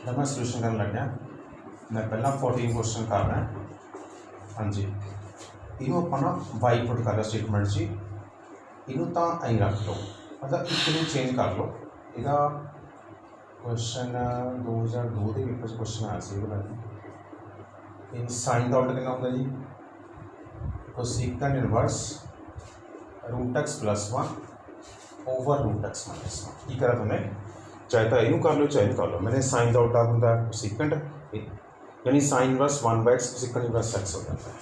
जब मैं सोल्यूशन करने लग गया मैं पहला 14 क्वेश्चन कर रहा हाँ जी इनू अपना ना वाई पुट कर रहा स्टेटमेंट जी इनू तो आई रख लो मतलब एक चेंज कर लो यदा क्वेश्चन 2002 के पेपर क्वेश्चन आया से इन साइन का आउट कितना होता जी cosecant inverse √x+1 over √x - 1 की करा तुमने चाहे तो यू कर लो चाहे कर लो मैंने साइन का आउट होता है कोसेकंड यानी sine inverse 1/x cosecant inverse x हो जाता है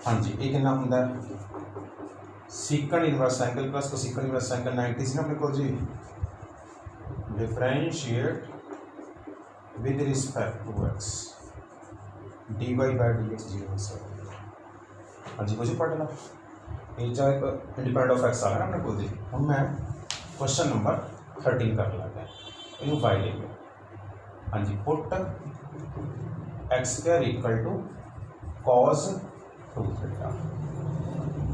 हाँ जी ये कितना होता है secant inverse angle plus cosecant inverse angle 90 से ना अपने को जी differentiate with respect to x dy/dx 0 से हाँ जी मुझे पढ़ना ये चाहे इंडिपेंडेंट ऑफ x आ रहा है अपने को जी हम मैं क्वेश्चन नंबर 13 कर लगा है इनू y लेंगे हाँ जी put x² = cos 2θ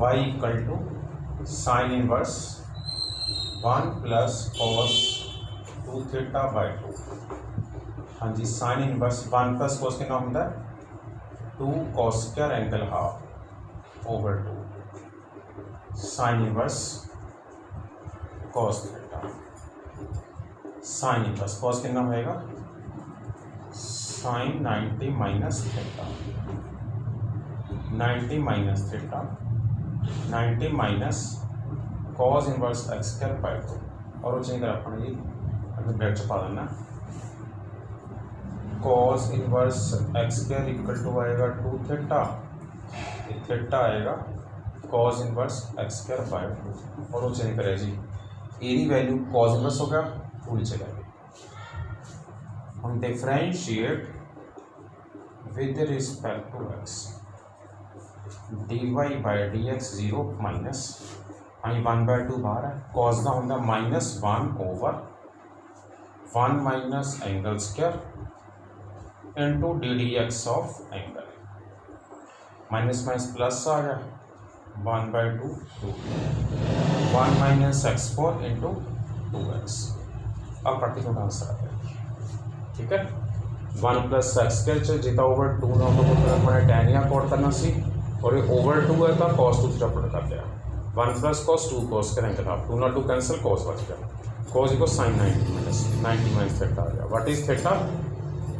y = sin inverse 1 + cos 2θ/2 हाँ जी sin इनवर्स 1 + cos कितना होता है 2 cos² angle half over 2 sin inverse cos θ sin inverse cos कितना होएगा sin 90 - θ 90 - θ 90 minus cos inverse x²/2 और वो चेंज कर अपना ये अगर ब्रैकेट छपा देना cos इनवर्स x² = आएगा 2θ थीटा आएगा cos इनवर्स x²/2 और वो चेंज करें जी एरी वैल्यू cos इनवर्स होगा वो नीचे जाएगी हम differentiate with respect to x dy/dx 0 minus अं 1/2 बाहर है cos का होंगे -1 over 1 minus angle square into ddx of angle minus minus plus आ गया 1/2 2 1 माइनस x4 इंटू 2x अब प्रैक्टिकल का आंसर आ गया ठीक है 1 + x² जितना ओवर 2 ना अपने tan या कोड करना सी और ये ओवर 2 है तो cos 2θ पुट कर लिया 1 + cos 2 cos का एंगल हाफ 2 ना 2 कैंसिल cos बच गया cos = sin 90 - θ आ गया what is theta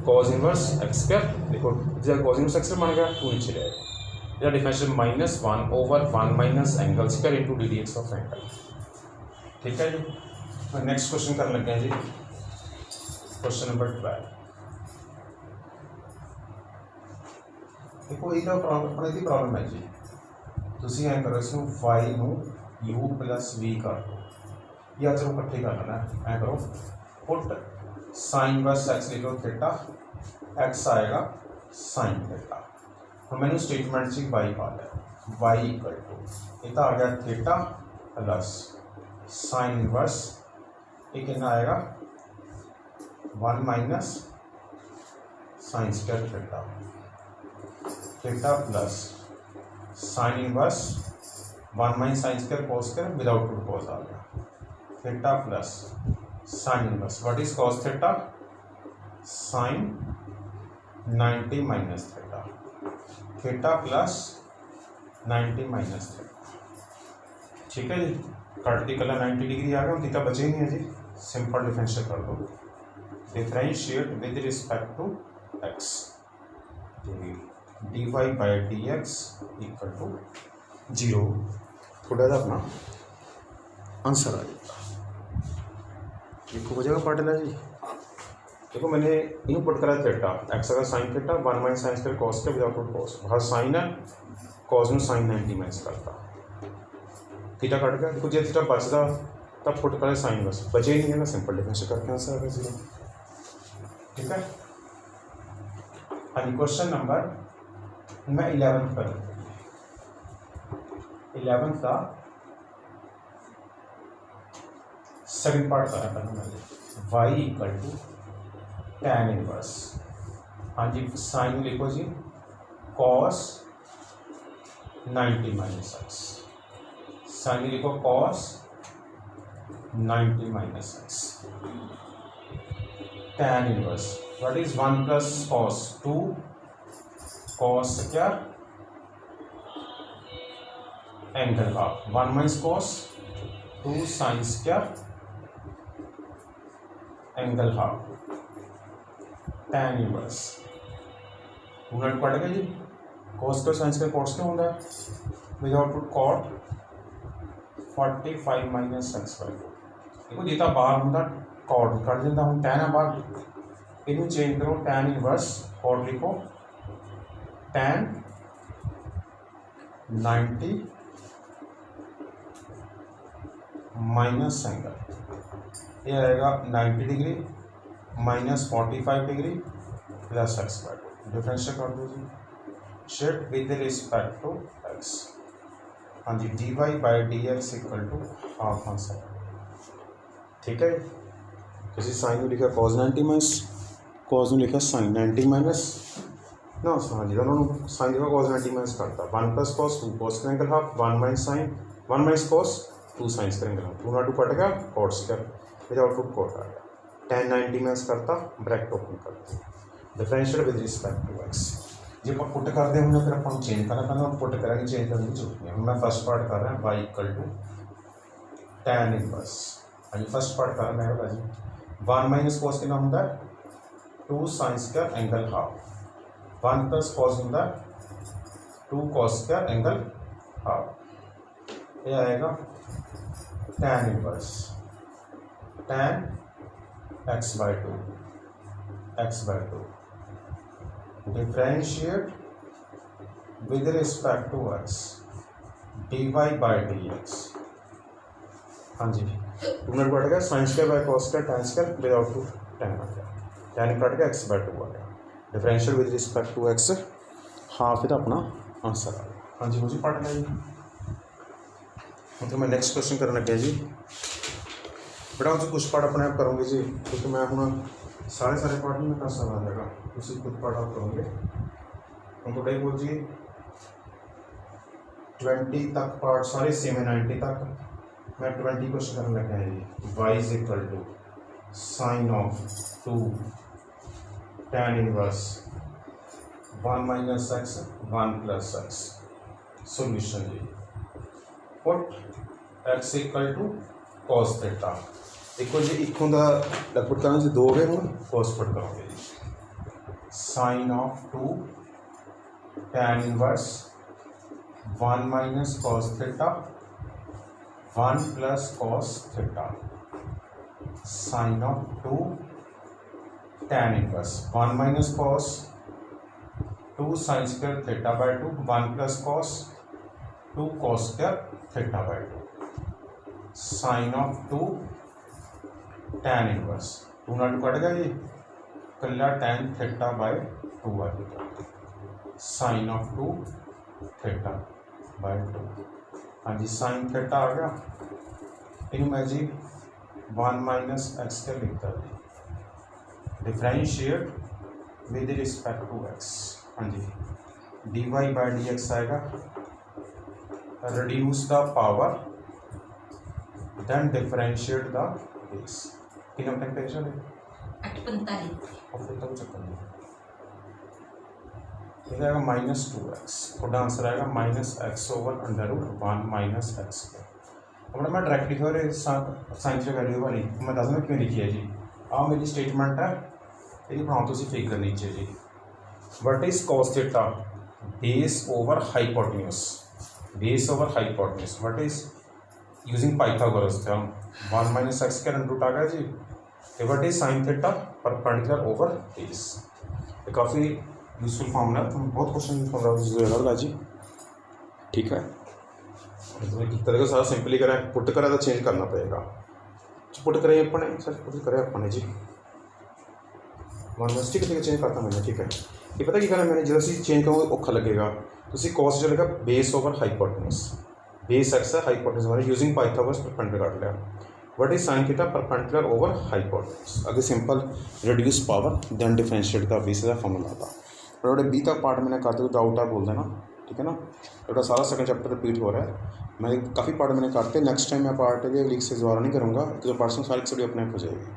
cos inverse x² देखो जब cos इनवर्स x² बन गया 2 नीचे जाएगा या differential -1 over 1 minus angle square into ddx of angle ठीक है जी नेक्स्ट क्वेश्चन करने लगे हैं जी क्वेश्चन नंबर 12 देखो ਇਹਦਾ ਆਪਣੇ ਦੀ ਪ੍ਰੋਬਲਮ ਹੈ ਜੀ ਤੁਸੀਂ ਐਂ ਕਰੋ ਇਸ ਨੂੰ y ਨੂੰ u + v ਕਰ ਦਿਓ ਜਾਂ ਚਲੋ ਇਕੱਠੇ ਕਰ ਲੈਣਾ ਐਂ ਕਰੋ ਪੁੱਟ sin इनवर्स x लिखो थीटा x आएगा sin थीटा और मैंने स्टेटमेंट से y पा लिया y = ये तो आ गया थीटा प्लस sin इनवर्स ये कितना आएगा 1 minus sin² theta plus sin inverse 1 minus sin² cos² without two cos आ गया theta plus sin inverse what is cos theta sin 90 - θ theta plus 90 - θ ठीक है जी कट दी कलर 90 डिग्री आ गया थीटा बचे ही नहीं है जी सिंपल डिफरेंशिएट कर दो differentiate with respect to x dy/dx = 0 थोड़ा सा अपना आंसर आ जाएगा देखो हो जाएगा पार्ट जी देखो मैंने इनू पुट करा थीटा x अगर sin theta 1 minus sin² cos के विदाउट cos बाहर sin है cos में sin 90 माइनस करता थीटा कट गया देखो जो थीटा बचता तब पुट करा sin बस बचे ही नहीं है ना सिंपल डिफरेंशिएट करके आंसर आ गया 0 ठीक है हाँ क्वेश्चन नंबर मैं 11 पर 11 का सेकंड पार्ट करा y = tan इनवर्स हाँ जी साइन लिखो जी cos 90 - x साइन लिखो cos 90 - x tan inverse what is 1 plus cos 2 cos square angle half 1 minus cos 2 sin square angle half tan inverse 2 minute पड़ गया जी cos का sin का cos क्या होता है without put cot 45 minus x by 4 देखो जितना बाहर होता cot कट देता हूँ tan है बाहर इन्हें चेंज करो tan इनवर्स cot लिखो tan 90 माइनस एंगल ये आएगा 90 degree minus 45 degree plus x by two differential कर दो जी shift with respect to x हाँ जी d y by d x equal to half answer ठीक है किसी साइन में लिखा कॉज 90 माइनस कॉज में लिखा साइन 90 माइनस ना हाँ जी दोनों साइन लिखा कॉज 90 माइनस करता 1 प्लस कॉस 2 कॉस का angle half 1 minus sine 1 minus cos 2 sines का एंगल हाफ 2 ना 2 कट गया cot square without put cot आ गया tan 90 माइनस करता ब्रैकेट ओपन करता differential with respect to x जे आप पुट करते होंगे फिर अपन चेंज करना पैदा पुट करेंगे चेंज करने की जरूरत नहीं मैं फर्स्ट पार्ट कर रहा हूँ y equal to tan inverse हाँ जी फर्स्ट पार्ट कर रहा है जी 1 माइनस कॉस कितना होता है 2 साइंस का एंगल हाफ 1 प्लस कॉस होता है 2 कॉस का एंगल हाफ ये आएगा tan inverse tan x by 2 differentiate with respect to x dy by dx हाँ जी 2 मिनट कट गया sine square by cos square tan square without two tan आ गया tan कट गया x by 2 आ गया differential with respect to x half इधर अपना आंसर आ गया हाँ जी मुझे पढ़ना है मतलब मैं नेक्स्ट क्वेश्चन करना लगे जी बेटा मुझे कुछ पार्ट अपने आप करूँगी जी क्योंकि मैं हूँ सारे पार्ट में कर सकता जाएगा उसी कुछ पार्ट आप करोगे हमको कहीं बोल जी 20 तक पार्ट सारे सेम है 90 तक मैं 20 क्वेश्चन करने लगे हैं जी y is equal to sine of 2 tan inverse 1 minus X 1 plus X solution जी put x equal to cos theta देखो जी इक्कों का लगभग करना जी 2 हो गए हूँ cos पुट करोगे जी sine of 2 tan inverse 1 minus cos theta 1 plus cos theta sine of 2 tan inverse 1 minus cos 2 sine square theta by 2 1 plus cos 2 cos square theta by 2 sine of 2 tan inverse 2 ना 2 cut गया जी कल्ला tan theta by 2 आ गया sine of 2 theta by 2 हाँ जी sine theta आ गया इन मैं जी 1 minus x का लिखता जी differentiate with respect to x हाँ जी d y by d x आएगा reduce the power then differentiate the base कितना टेम्परेचर है 8:45 और फिर तक चक्कर नहीं ये आएगा -2x और आंसर आएगा -x over under root 1 minus X अब मैं डायरेक्ट लिखा रहे साइंस की वैल्यू वाली मैं दसना क्यों लिखी है जी आओ मेरी स्टेटमेंट है ये बनाओ तो फिगर नीचे जी what is cos theta base over hypotenuse base over hypotenuse what is using Pythagoras theorem 1 minus x का रूट आ गया जी what is sine theta perpendicular over base ये काफ़ी यूजफुल फॉर्मूला है बहुत क्वेश्चन होगा जी ठीक है तो एक तरह का सारा सिंपली करें पुट करें तो चेंज करना पड़ेगा पुट करें अपने सर पुट करें अपने जी वन ठीक है चेंज करता मैंने ठीक है ये पता क्या करना मैंने जो चेंज करूँगा औखा लगेगा तो कॉस चलेगा base over hypotenuse base x है हाइपोटेन्यूज हमारे यूजिंग पाइथागोरस परपेंडिकुलर काट लिया what is sine theta perpendicular over hypotenuse अगर simple reduce power then differentiate the base का फॉर्मूला था और बी तक पार्ट मैंने करते हुए डाउट आप बोल देना ठीक है ना तो सारा सेकंड चैप्टर रिपीट हो रहा है मैंने काफ़ी पार्ट मैंने काटते नेक्स्ट टाइम मैं पार्ट लीक से दोबारा नहीं करूँगा तो पार्ट सारी स्टडी अपने आप हो जाएगी।